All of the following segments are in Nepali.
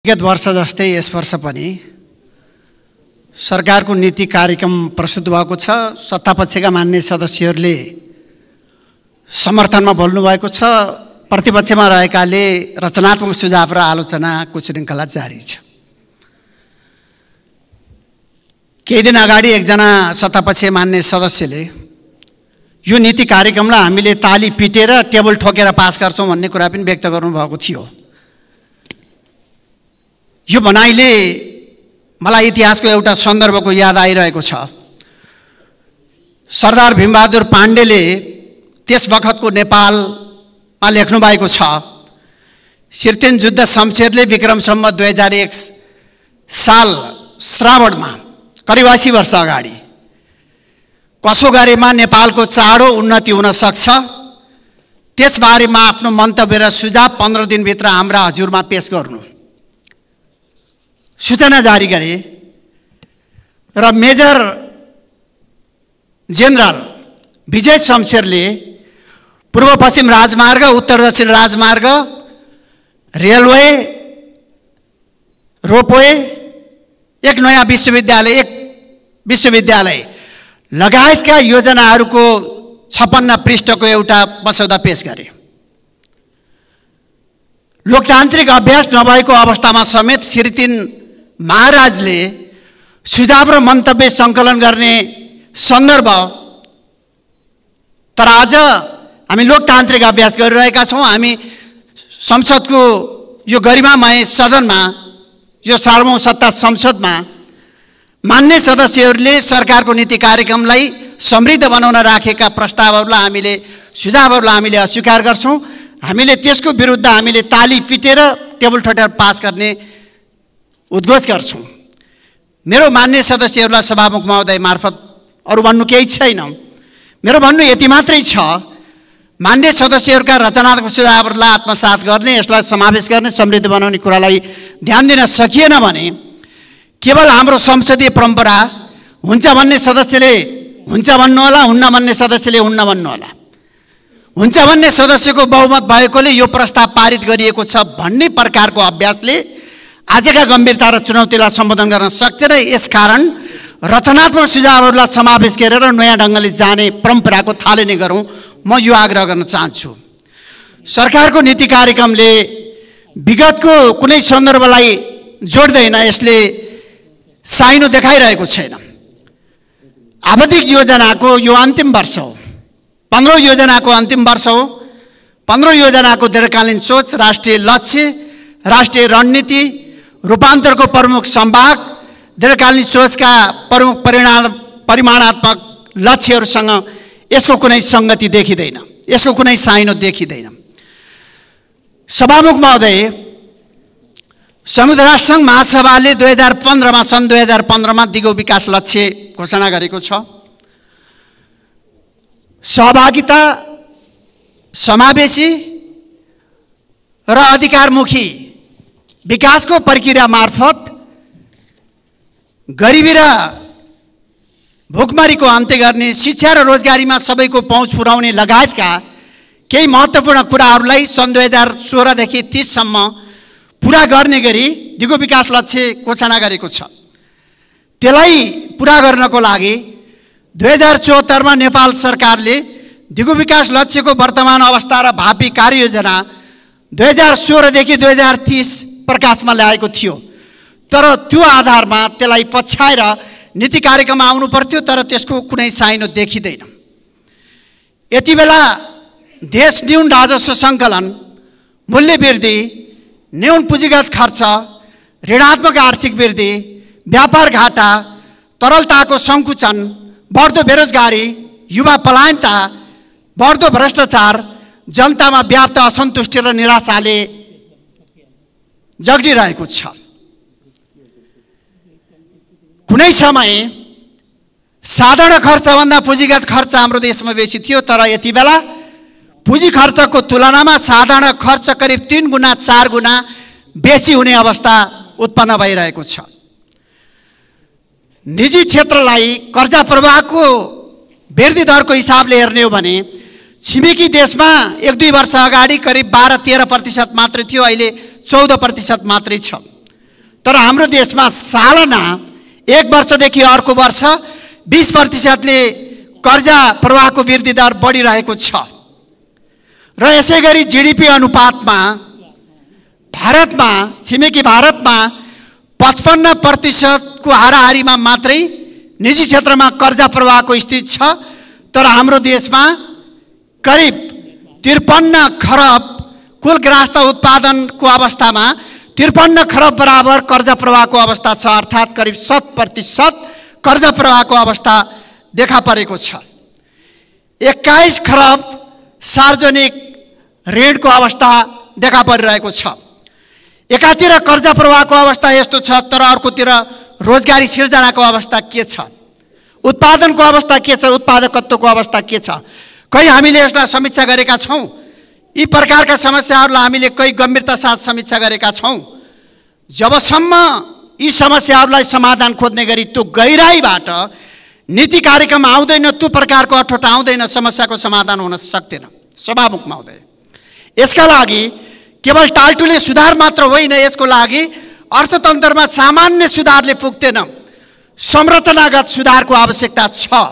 विगत वर्ष जस्तै यस वर्ष पनि सरकारको नीति कार्यक्रम प्रस्तुत भएको छ। सत्तापक्षका मान्य सदस्यहरूले समर्थनमा बोल्नु भएको छ। प्रतिपक्षमा रहेकाले रचनात्मक सुझाव र आलोचनाको श्रृङ्खला जारी छ। केही दिन अगाडि एकजना सत्तापक्ष मान्य सदस्यले यो नीति कार्यक्रमलाई हामीले ताली पिटेर टेबल ठोकेर पास गर्छौं भन्ने कुरा पनि व्यक्त गर्नुभएको थियो। यो भनाइले मलाई इतिहासको एउटा सन्दर्भको याद आइरहेको छ। सरदार भीमबहादुर पाण्डेले त्यस वखतको नेपालमा लेख्नु भएको छ, सिर्तेन जुद्ध शमशेरले विक्रम सम्वत 2001 साल श्रावणमा करिब 80 वर्ष अगाडि कसो गरेमा नेपालको चाँडो उन्नति हुन सक्छ त्यसबारेमा आफ्नो मन्तव्य र सुझाव 15 दिनभित्र हाम्रा हजुरमा पेश गर्नु सूचना जारी गरे र मेजर जेनरल विजय शमशेरले पूर्व पश्चिम राजमार्ग, उत्तर दक्षिण राजमार्ग, रेलवे, रोपवे, एक नयाँ विश्वविद्यालय लगायतका योजनाहरूको 56 पृष्ठको एउटा मसौदा पेश गरे। लोकतान्त्रिक अभ्यास नभएको अवस्थामा समेत श्रीतिन महाराजले सुझाव र मन्तव्य सङ्कलन गर्ने सन्दर्भ, तर आज हामी लोकतान्त्रिक अभ्यास गरिरहेका छौँ। हामी संसदको यो गरिमामय सदनमा, यो सार्वभौम सत्ता संसदमा मान्य सदस्यहरूले सरकारको नीति कार्यक्रमलाई समृद्ध बनाउन राखेका प्रस्तावहरूलाई हामीले, सुझावहरूलाई हामीले अस्वीकार गर्छौँ। हामीले त्यसको विरुद्ध हामीले ताली पिटेर टेबल ठोकेर पास गर्ने उद्घोष गर्छौँ। मेरो मान्य सदस्यहरूलाई सभामुख महोदय मार्फत अरू भन्नु केही छैन। मेरो भन्नु यति मात्रै छ, मान्य सदस्यहरूका रचनात्मक सुझावहरूलाई आत्मसात गर्ने, यसलाई समावेश गर्ने, समृद्ध बनाउने कुरालाई ध्यान दिन सकिएन भने केवल हाम्रो संसदीय परम्परा हुन्छ भन्ने सदस्यले हुन्छ भन्नुहोला, हुन्न भन्ने सदस्यले हुन्न भन्नुहोला, हुन्छ भन्ने सदस्यको बहुमत भएकोले यो प्रस्ताव पारित गरिएको छ भन्ने प्रकारको अभ्यासले आजका गम्भीरता र चुनौतीलाई सम्बोधन गर्न सक्दैन। यसकारण रचनात्मक सुझावहरूलाई समावेश गरेर नयाँ ढङ्गले जाने परम्पराको थालनी गरौँ, म यो आग्रह गर्न चाहन्छु। सरकारको नीति कार्यक्रमले विगतको कुनै सन्दर्भलाई जोड्दैन, यसले साइनो देखाइरहेको छैन। आवधिक योजनाको यो अन्तिम वर्ष हो, 15 योजनाको अन्तिम वर्ष हो। 15 योजनाको दीर्घकालीन सोच, राष्ट्रिय लक्ष्य, राष्ट्रिय रणनीति, रूपान्तरको प्रमुख सम्भाग, दीर्घकालीन सोचका प्रमुख परिमाणात्मक लक्ष्यहरूसँग यसको कुनै सङ्गति देखिँदैन, यसको कुनै साइनो देखिँदैन। सभामुख महोदय, संयुक्त राष्ट्रसङ्घ महासभाले 2015मा सन् 2015मा दिगो विकास लक्ष्य घोषणा गरेको छ। सहभागिता, समावेशी र अधिकारमुखी विकासको प्रक्रिया मार्फत गरिबी र भुखमरीको अन्त्य गर्ने, शिक्षा र रोजगारीमा सबैको पहुँच पुर्याउने लगायतका केही महत्त्वपूर्ण कुराहरूलाई सन् 2016 देखि 30 सम्म पुरा गर्ने गरी दिगो विकास लक्ष्य घोषणा गरेको छ। त्यसलाई पुरा गर्नको लागि 2074 मा नेपाल सरकारले दिगो विकास लक्ष्यको वर्तमान अवस्था र भावी कार्ययोजना 2016 देखि 2030 प्रकाशमा ल्याएको थियो। तर त्यो आधारमा त्यसलाई पछ्याएर नीति कार्यक्रममा आउनु पर्थ्यो, तर त्यसको कुनै साइनो देखिँदैन। यति बेला देश न्यून राजस्व सङ्कलन, मूल्य वृद्धि, न्यून पुँजीगत खर्च, ऋणात्मक आर्थिक वृद्धि, व्यापार घाटा, तरलताको सङ्कुचन, बढ्दो बेरोजगारी, युवा पलायनता, बढ्दो भ्रष्टाचार, जनतामा व्याप्त असन्तुष्टि र निराशाले जग्डिरहेको छ। कुनै समय साधारण खर्चभन्दा पुँजीगत खर्च हाम्रो देशमा बेसी थियो, तर यति बेला पुँजी खर्चको तुलनामा साधारण खर्च करिब 3 गुणा 4 गुणा बेसी हुने अवस्था उत्पन्न भइरहेको छ। निजी क्षेत्रलाई कर्जा प्रवाहको वृद्धि दरको हिसाबले हेर्ने हो भने छिमेकी देशमा 1-2 वर्ष अगाडि करिब 12-13% मात्र थियो, अहिले 14% मात्रै छ। तर हाम्रो देशमा सालाना एक वर्षदेखि अर्को वर्ष 20% कर्जा प्रवाहको वृद्धि दर बढिरहेको छ र यसै गरी जीडीपी अनुपातमा भारतमा छिमेकी भारतमा 55% को हाराहारीमा मात्रै निजी क्षेत्रमा कर्जा प्रवाहको स्थिति छ तर हाम्रो देशमा करिब 53 खरब कुल ग्राहस्थ उत्पादनको अवस्थामा 53 खरब बराबर कर्जा प्रवाहको अवस्था छ अर्थात् करिब 7% कर्जा प्रवाहको अवस्था देखा परेको छ 21 खरब सार्वजनिक ऋणको अवस्था देखा परिरहेको छ एकातिर कर्जा प्रवाहको अवस्था यस्तो छ तर अर्कोतिर रोजगारी सिर्जनाको अवस्था के छ उत्पादनको अवस्था के छ उत्पादकत्वको अवस्था के छ कही हामीले यसलाई समीक्षा गरेका छौं यी प्रकारका समस्याहरूलाई हामीले कही गम्भीरता साथ समीक्षा गरेका छौं जबसम्म यी समस्याहरूलाई समाधान खोज्ने गरी त्यो गहिराईबाट नीति कार्यक्रम आउँदैन त्यो प्रकारको अठोट आउँदैन समस्याको समाधान हुन सक्दैन सभामुख महोदय यसका लागि केवल टालटुले सुधार मात्र होइन यसको लागि अर्थतन्त्रमा सामान्य सुधारले पुग्दैन संरचनागत सुधारको आवश्यकता छ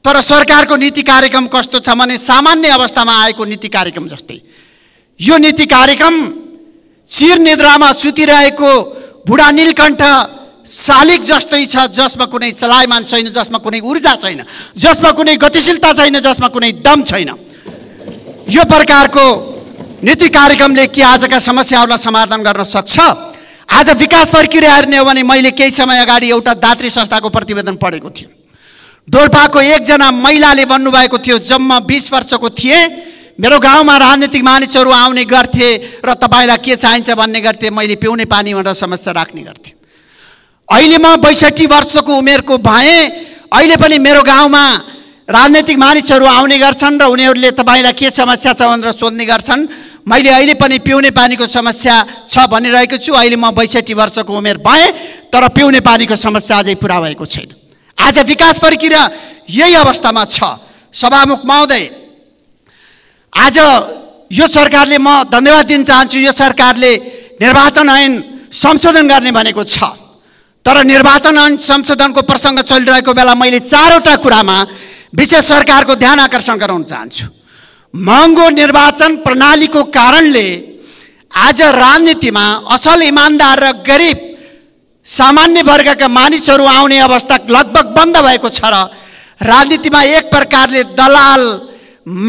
तर सरकारको नीति कार्यक्रम कस्तो छ भने सामान्य अवस्थामा आएको नीति कार्यक्रम जस्तै यो नीति कार्यक्रम चिर निद्रामा सुतिरहेको बुढा नीलकण्ठ शालिग जस्तै छ जसमा कुनै चलायमान छैन जसमा कुनै ऊर्जा छैन जसमा कुनै गतिशीलता छैन जसमा कुनै दम छैन यो प्रकारको नीति कार्यक्रमले के आजका समस्याहरूलाई समाधान गर्न सक्छ आज विकास प्रक्रिया हेर्ने हो भने मैले केही समय अगाडि एउटा दात्री संस्थाको प्रतिवेदन पढेको थिएँ डोल्पाको एकजना महिलाले भन्नुभएको थियो जम्मा 20 वर्षको थिए मेरो गाउँमा राजनीतिक मानिसहरू आउने गर्थे र तपाईलाई के चाहिन्छ भन्ने गर्थे मैले पिउने पानी भनेर समस्या राख्ने गर्थे अहिले म 62 वर्षको उमेरको भए अहिले पनि मेरो गाउँमा राजनीतिक मानिसहरू आउने गर्छन् र उनीहरूले तपाईलाई के समस्या छ भनेर सोध्ने गर्छन् मैले अहिले पनि पिउने पानीको समस्या छ भनिरहेको छु अहिले म 62 वर्षको उमेर भए तर पिउने पानीको समस्या अझै पुरा भएको छैन आज विकास प्रक्रिया यही अवस्थामा छ सभामुख महोदय आज यो सरकारले म धन्यवाद दिन चाहन्छु यो सरकारले निर्वाचन ऐन संशोधन गर्ने भनेको छ तर निर्वाचन ऐन संशोधनको प्रसंग चलिरहेको बेला मैले चारवटा कुरामा विशेष सरकारको ध्यान आकर्षण गराउन चाहन्छु महँगो निर्वाचन प्रणालीको कारणले आज राजनीतिमा असल इमानदार र गरिब सामान्य वर्गका मानिसहरू आउने अवस्था लगभग बन्द भएको छ र राजनीतिमा एक प्रकारले दलाल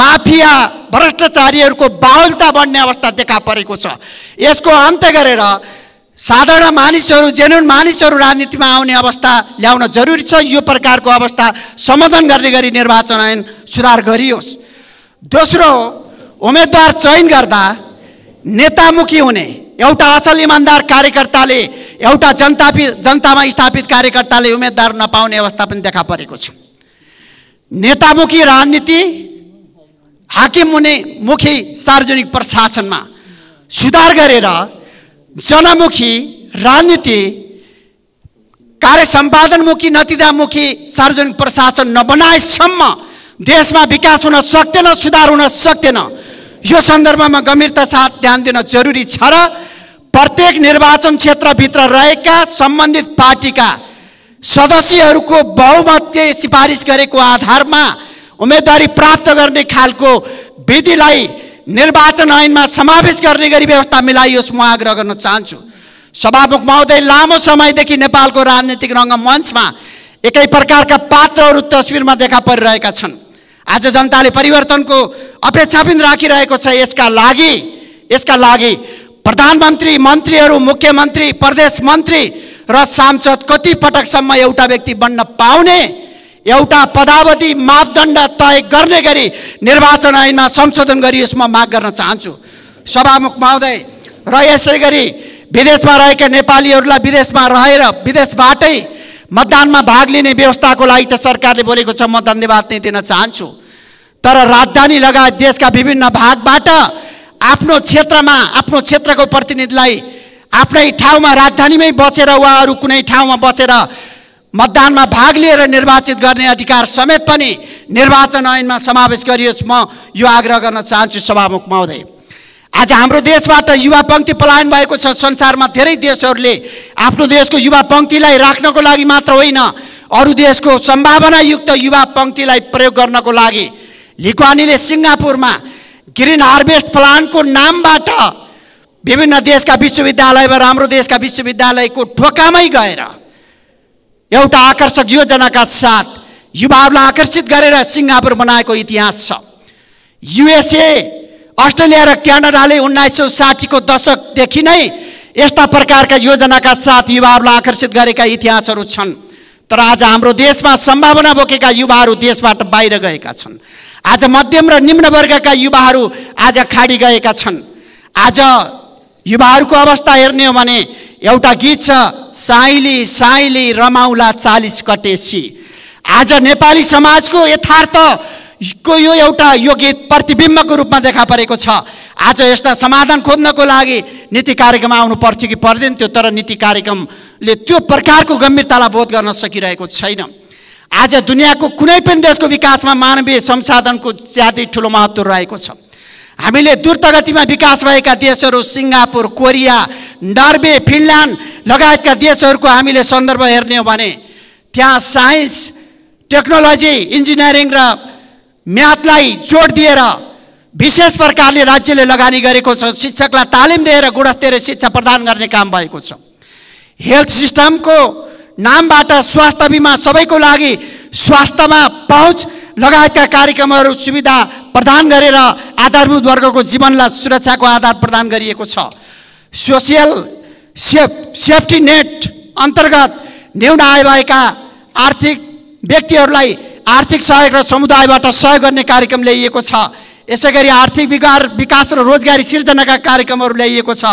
माफिया भ्रष्टाचारीहरूको बाहुलता बढ्ने अवस्था देखा परेको छ यसको अन्त गरेर साधारण मानिसहरू जेन्युन मानिसहरू राजनीतिमा आउने अवस्था ल्याउन जरुरी छ यो प्रकारको अवस्था समाधान गर्ने गरी निर्वाचन ऐन सुधार गरियोस् दोस्रो उम्मेदवार चयन गर्दा नेतामुखी हुने एउटा असल इमानदार कार्यकर्ताले एउटा जनतामा स्थापित कार्यकर्ताले उम्मेदवार नपाउने अवस्था पनि देखा परेको छ नेतामुखी राजनीति हाकिम हुने मुखी सार्वजनिक प्रशासनमा सुधार गरेर जनमुखी राजनीति कार्य सम्पादनमुखी नतिजामुखी सार्वजनिक प्रशासन नबनाएसम्म देशमा विकास हुन सक्दैन सुधार हुन सक्दैन यो सन्दर्भमा गम्भीरता साथ ध्यान दिन जरुरी छ र प्रत्येक निर्वाचन क्षेत्रभित्र रहेका सम्बन्धित पार्टीका सदस्यहरूको बहुमतले सिफारिस गरेको आधारमा उम्मेदवारी प्राप्त गर्ने खालको विधिलाई निर्वाचन ऐनमा समावेश गर्ने गरी व्यवस्था मिलाइयोस् म आग्रह गर्न चाहन्छु सभामुख महोदय लामो समयदेखि नेपालको राजनीतिक रङ्गमञ्चमा एकै प्रकारका पात्रहरू तस्बिरमा देखा परिरहेका छन् आज जनताले परिवर्तनको अपेक्षा पनि राखिरहेको छ यसका लागि प्रधानमन्त्री मन्त्रीहरू मुख्यमन्त्री प्रदेश मन्त्री र सांसद कति पटकसम्म एउटा व्यक्ति बन्न पाउने एउटा पदावधि मापदण्ड तय गर्ने गरी निर्वाचन ऐनमा संशोधन गरियोस् म माग गर्न चाहन्छु सभामुख महोदय र यसै गरी विदेशमा रहेका नेपालीहरूलाई विदेशमा रहेर विदेशबाटै मतदानमा भाग लिने व्यवस्थाको लागि त सरकारले बोलेको छ म धन्यवाद नै दिन चाहन्छु तर राजधानी लगायत देशका विभिन्न भागबाट आफ्नो क्षेत्रको प्रतिनिधिलाई आफ्नै ठाउँमा राजधानीमै बसेर वा अरू कुनै ठाउँमा बसेर मतदानमा भाग लिएर निर्वाचित गर्ने अधिकार समेत पनि निर्वाचन ऐनमा समावेश गरियोस् म यो आग्रह गर्न चाहन्छु सभामुख महोदय आज हाम्रो देशबाट युवा पङ्क्ति पलायन भएको छ। संसारमा धेरै देशहरूले आफ्नो देशको युवा पङ्क्तिलाई राख्नको लागि मात्र होइन, अरू देशको सम्भावनायुक्त युवा पङ्क्तिलाई प्रयोग गर्नको लागि लिक्वानीले सिङ्गापुरमा ग्रिन हार्भेस्ट प्लानको नामबाट विभिन्न देशका विश्वविद्यालयमा हाम्रो देशका विश्वविद्यालयको ढोकामै गएर एउटा आकर्षक योजनाका साथ युवाहरूलाई आकर्षित गरेर सिङ्गापुर बनाएको इतिहास छ। युएसए, अस्ट्रेलिया र क्यानाडाले 1960 को दशकदेखि नै यस्ता प्रकारका योजनाका साथ युवाहरूलाई आकर्षित गरेका इतिहासहरू छन्। तर आज हाम्रो देशमा सम्भावना बोकेका युवाहरू देशबाट बाहिर गएका छन्। आज मध्यम र निम्न वर्गका युवाहरू आज खाडी गएका छन्। आज युवाहरूको अवस्था हेर्ने हो भने एउटा गीत छ, साइली साइली रमाउला 40 कटेसी। आज नेपाली समाजको यथार्थको यो गीत प्रतिबिम्बको रूपमा देखा परेको छ। आज यसलाई समाधान खोज्नको लागि नीति कार्यक्रम आउनु पर्थ्यो कि पर्दैन थियो, तर नीति कार्यक्रमले त्यो प्रकारको गम्भीरतालाई बोध गर्न सकिरहेको छैन। आज दुनियाँको कुनै पनि देशको विकासमा मानवीय संसाधनको ज्यादै ठुलो महत्त्व रहेको छ। हामीले द्रुत गतिमा विकास भएका देशहरू सिङ्गापुर, कोरिया, नर्वे, फिनल्यान्ड लगायतका देशहरूको हामीले सन्दर्भ हेर्ने हो भने त्यहाँ साइन्स, टेक्नोलोजी, इन्जिनियरिङ र म्याथलाई जोड दिएर विशेष प्रकारले राज्यले लगानी गरेको छ। शिक्षकलाई तालिम दिएर गुणस्तरीय शिक्षा प्रदान गर्ने काम भएको छ। हेल्थ सिस्टमको नामबाट स्वास्थ्य बिमा सबैको लागि स्वास्थ्यमा पहुँच लगायतका कार्यक्रमहरू सुविधा प्रदान गरेर आधारभूत वर्गको जीवनलाई सुरक्षाको आधार प्रदान गरिएको छ। सोसियल सेफ्टी नेट अन्तर्गत न्यून आय भएका आर्थिक व्यक्तिहरूलाई आर्थिक सहयोग र समुदायबाट सहयोग गर्ने कार्यक्रम ल्याइएको छ। यसैगरी आर्थिक विकास र रोजगारी सिर्जनाका कार्यक्रमहरू ल्याइएको छ।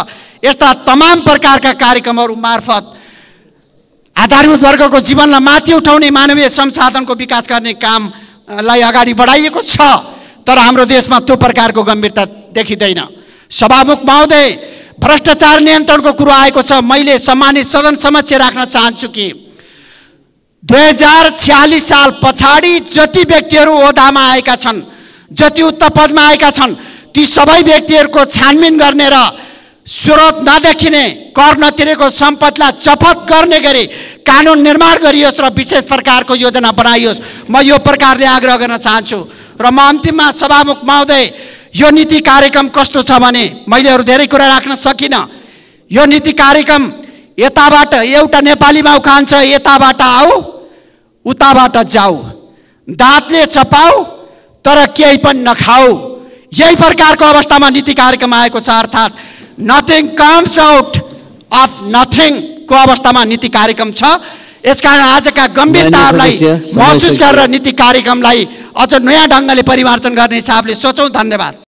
यस्ता तमाम प्रकारका कार्यक्रमहरू मार्फत आधारभूत वर्गको जीवनलाई माथि उठाउने मानवीय संसाधनको विकास गर्ने कामलाई अगाडि बढाइएको छ। तर हाम्रो देशमा त्यो प्रकारको गम्भीरता देखिँदैन। सभामुख महोदय, भ्रष्टाचार नियन्त्रणको कुरो आएको छ। मैले सम्मानित सदन समक्ष राख्न चाहन्छु कि 2046 साल पछाडि जति व्यक्तिहरू ओहदामा आएका छन्, जति उच्च पदमा आएका छन्, ती सबै व्यक्तिहरूको छानबिन गर्ने र स्रोत नदेखिने कर नतिरेको सम्पत्तिलाई जफत गर्ने गरी कानुन निर्माण गरियोस् र विशेष प्रकारको योजना बनाइयोस्। म यो प्रकारले आग्रह गर्न चाहन्छु। र म अन्तिममा सभामुख महोदय, यो नीति कार्यक्रम कस्तो छ भने मैले अरू धेरै कुरा राख्न सकिनँ। यो नीति कार्यक्रम यताबाट एउटा नेपालीमा उखान छ, यताबाट आऊ उताबाट जाऊ, दाँतले चपाऊ तर केही पनि नखाऊ। यही प्रकारको अवस्थामा नीति कार्यक्रम आएको छ। अर्थात् nothing comes out of nothing को अवस्थामा नीति कार्यक्रम छ। यसकारण आजका गम्भीरताहरूलाई महसुस गरेर नीति कार्यक्रमलाई अझ नयाँ ढङ्गले परिमार्जन गर्ने हिसाबले सोचौँ। धन्यवाद।